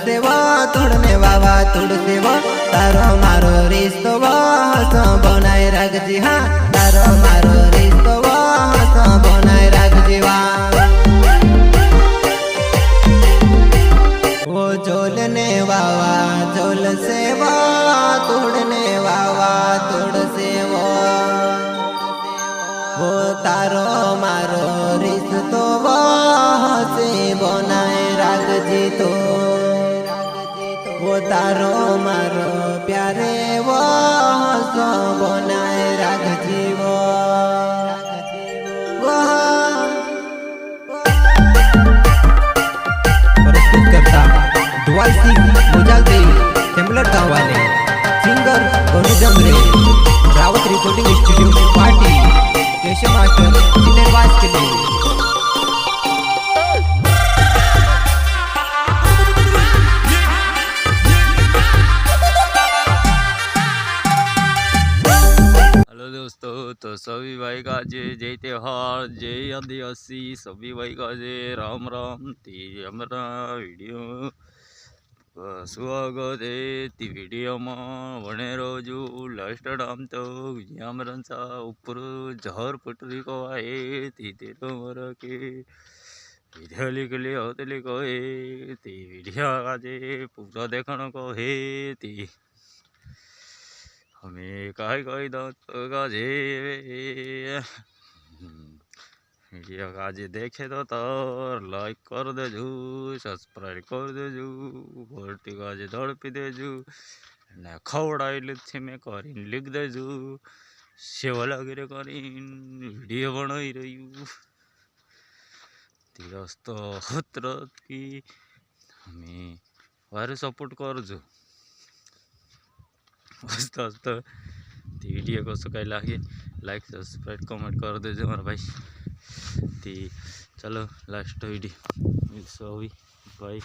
सेवा तुड़ने वावा तुड़ सेवा तारो मारो रिश्तो हस बनाए रख जी हाँ तारो मारो रिश्तो हस बनाए रख जीवा वो झोलने वावा झोल सेवा तुड़ने वावा तुड़ सेवा वो तारो मारो रिश्तो हसे बनाए रख जी तो वो तारो मारो प्यारे वो हंसो बनाए रख जीवो प्रस्तुत करता दुआल सिंह मुजालदेव टेम्बलर गाँव वाले singer Gonu Jangre Rawat recording studio party Keshav master जिनेवास के लिए दोस्तों तो सभी भाई का जय त्योहार जय आदिवासी सभी भाई का जय राम राम ती हमारा वीडियो स्वागत है ती वीडियो में बने रोजू लास्ट टाइम तो हमारा ऊपर जहर पटरी को आए ती तेरो मरा के वीडियो लिख लिया होते लिखो है ती वीडियो का पूरा देखने को है ती हमें कही जे वीडियो का देखे तो लाइक कर देजू सब्सक्राइब कर देजू घंटी का धड़पी देजू ने खवड़ाई थी में कर लिख देजू सेवा लगे कर वीडियो बनाई रही दोस्तों हतरत की हमें वारे सपोर्ट करजू मस्त मस्त वीडियो को कहीं लगे लाइक सब्सक्राइब कमेंट कर दीजिए हमारा भाई ती चलो लास्ट वीडियो भाई।